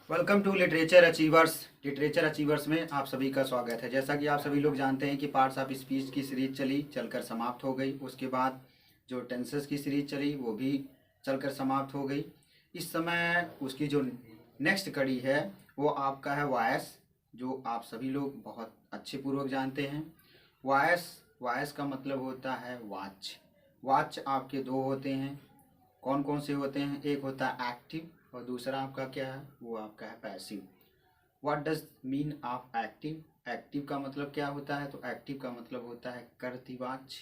Welcome to literature achievers. Literature achievers में आप सभी का स्वागत है। जैसा कि आप सभी लोग जानते हैं कि पार्ट्स ऑफ स्पीच की सीरीज चलकर समाप्त हो गई। उसके बाद जो टेंसेस की सीरीज चली वो भी चलकर समाप्त हो गई। इस समय उसकी जो नेक्स्ट कड़ी है वो आपका है वॉयस, जो आप सभी लोग बहुत अच्छे पूर्वक जानते हैं। वॉयस वॉयस का मतलब होता है वॉच। वॉच आपके दो होते हैं। कौन कौन से होते हैं? एक होता है एक्टिव और दूसरा आपका क्या है, वो आपका है passive. What does mean of active? Active का मतलब क्या होता है? तो एक्टिव का मतलब होता है कर्तवाच।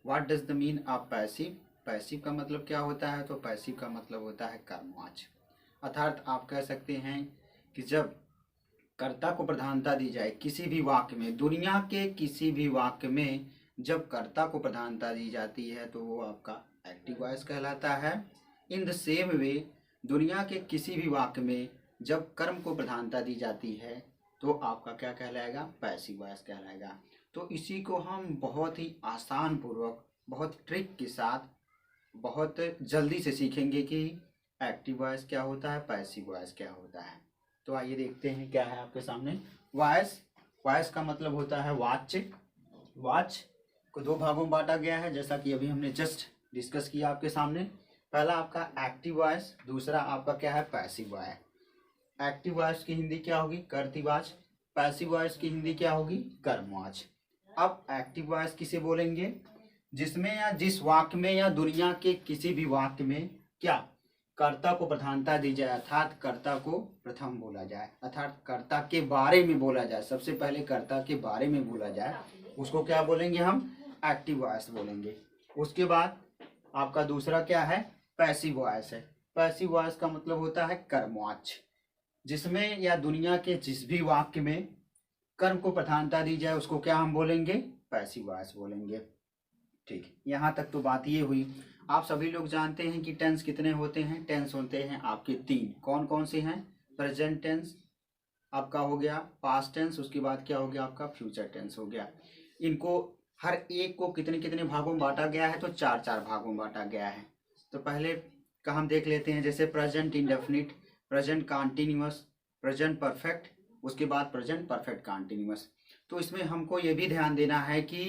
What does the mean of passive? Passive का मतलब क्या होता है? तो पैसिव का मतलब होता है कर्मवाच। अर्थात आप कह सकते हैं कि जब कर्ता को प्रधानता दी जाए किसी भी वाक्य में, दुनिया के किसी भी वाक्य में जब कर्ता को प्रधानता दी जाती है तो वो आपका एक्टिव वॉइस कहलाता है। इन द सेम वे दुनिया के किसी भी वाक्य में जब कर्म को प्रधानता दी जाती है तो आपका क्या कहलाएगा? पैसिव वॉइस कहलाएगा। तो इसी को हम बहुत ही आसान पूर्वक, बहुत ट्रिक के साथ, बहुत जल्दी से सीखेंगे कि एक्टिव वॉइस क्या होता है, पैसिव वॉइस क्या होता है। तो आइए देखते हैं क्या है आपके सामने। वॉइस वॉइस का मतलब होता है वॉच। वॉच को दो भागों में बांटा गया है, जैसा कि अभी हमने जस्ट डिस्कस किया आपके सामने। पहला आपका एक्टिव वॉइस, दूसरा आपका क्या है? Passive voice. एक्टिव वॉइस की हिंदी क्या होगी? कर्तवाच। पैसिव वॉइस की हिंदी क्या होगी? कर्मवाच। अब एक्टिव वॉइस किसे बोलेंगे? जिसमें या जिस वाक्य में या दुनिया के किसी भी वाक्य में क्या कर्ता को प्रधानता दी जाए, अर्थात कर्ता को प्रथम बोला जाए, अर्थात कर्ता के बारे में बोला जाए, सबसे पहले कर्ता के बारे में बोला जाए, उसको क्या बोलेंगे हम? एक्टिव वॉइस बोलेंगे। उसके बाद आपका दूसरा क्या है? पैसिव वॉइस है। पैसिव वॉइस का मतलब होता है कर्मवाच। जिसमें या दुनिया के जिस भी वाक्य में कर्म को प्रधानता दी जाए उसको क्या हम बोलेंगे? पैसिव वॉइस बोलेंगे। ठीक, यहाँ तक तो बात ये हुई। आप सभी लोग जानते हैं कि टेंस कितने होते हैं? टेंस होते हैं आपके तीन। कौन कौन से हैं? प्रेजेंट टेंस आपका हो गया, पास्ट टेंस, उसके बाद क्या हो गया आपका? फ्यूचर टेंस हो गया। इनको हर एक को कितने कितने भागों में बांटा गया है? तो चार चार भागों में बांटा गया है। तो पहले का हम देख लेते हैं, जैसे present indefinite, present continuous, present perfect, उसके बाद प्रेजेंट परफेक्ट कॉन्टिन्यूअस। तो इसमें हमको ये भी ध्यान देना है कि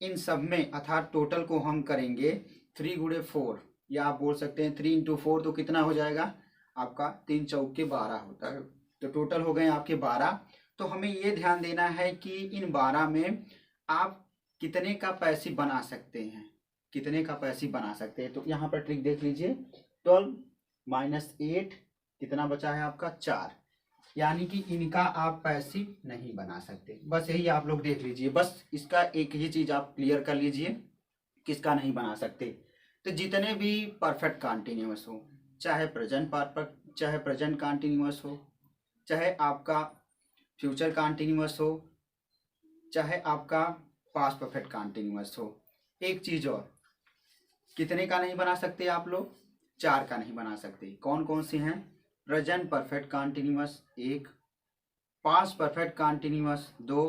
इन सब में अर्थात टोटल को हम करेंगे 3 × 4, या आप बोल सकते हैं 3 × 4, तो कितना हो जाएगा आपका? 3 × 4 = 12 होता है। तो टोटल हो गए आपके 12। तो हमें ये ध्यान देना है कि इन 12 में आप कितने का पैसिव बना सकते हैं, कितने का पैसिव बना सकते हैं। तो यहाँ पर ट्रिक देख लीजिए। 12 - 8 कितना बचा है आपका? 4। यानी कि इनका आप पैसिव नहीं बना सकते। बस यही आप लोग देख लीजिए, बस इसका एक ही चीज आप क्लियर कर लीजिए, किसका नहीं बना सकते। तो जितने भी परफेक्ट कॉन्टिन्यूअस हो, चाहे प्रेजेंट परफेक्ट, चाहे प्रेजेंट कॉन्टिन्यूअस हो, चाहे आपका फ्यूचर कॉन्टिन्यूअस हो, चाहे आपका पास्ट परफेक्ट कॉन्टिन्यूअस हो। एक चीज और, कितने का नहीं बना सकते आप लोग? 4 का नहीं बना सकते। कौन कौन से हैं? Present perfect continuous 1, past perfect continuous 2,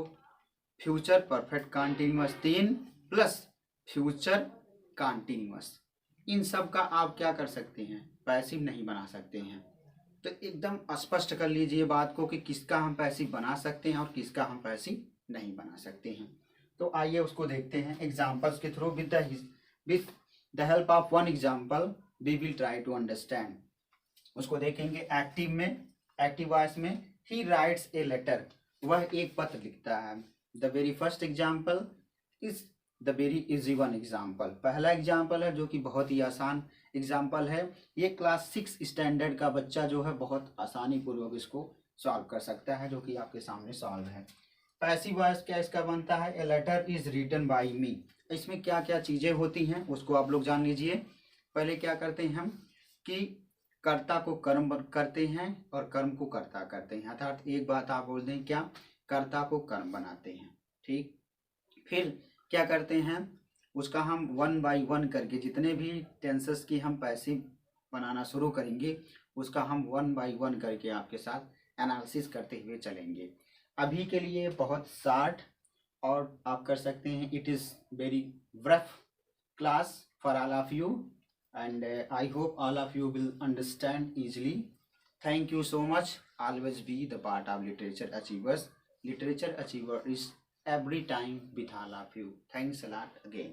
future perfect continuous 3, plus future continuous. इन सब का आप क्या कर सकते हैं? पैसिव नहीं बना सकते हैं। तो एकदम स्पष्ट कर लीजिए बात को कि किसका हम पैसिव बना सकते हैं और किसका हम पैसिव नहीं बना सकते हैं। तो आइए उसको देखते हैं एग्जाम्पल्स के through. With the help of one example we will try to understand. उसको देखेंगे एक्टिव में, एक्टिव वॉइस में। ही राइट्स ए लेटर, वह एक पत्र लिखता है। The very first example is the very easy one example. पहला एग्जाम्पल है जो कि बहुत ही आसान एग्जाम्पल है। ये क्लास 6 स्टैंडर्ड का बच्चा जो है बहुत आसानी पूर्वक इसको सॉल्व कर सकता है, जो कि आपके सामने सॉल्व है। पैसिव वॉइस क्या इसका बनता है? A letter is written by me. इसमें क्या क्या चीजें होती हैं उसको आप लोग जान लीजिए। पहले क्या करते हैं हम कि कर्ता को कर्म करते हैं और कर्म को कर्ता करते हैं। अर्थात एक बात आप बोल दें, क्या? कर्ता को कर्म बनाते हैं। ठीक, फिर क्या करते हैं? उसका हम 1 बाई 1 करके जितने भी टेंसेस की हम पैसिव बनाना शुरू करेंगे उसका हम 1 बाई 1 करके आपके साथ एनालिसिस करते हुए चलेंगे। अभी के लिए बहुत शार्ट और आप कर सकते हैं। It is very brief class for all of you, and I hope all of you will understand easily. Thank you so much. Always be the part of Literature Achievers. Literature Achiever is every time with all of you. Thanks a lot again.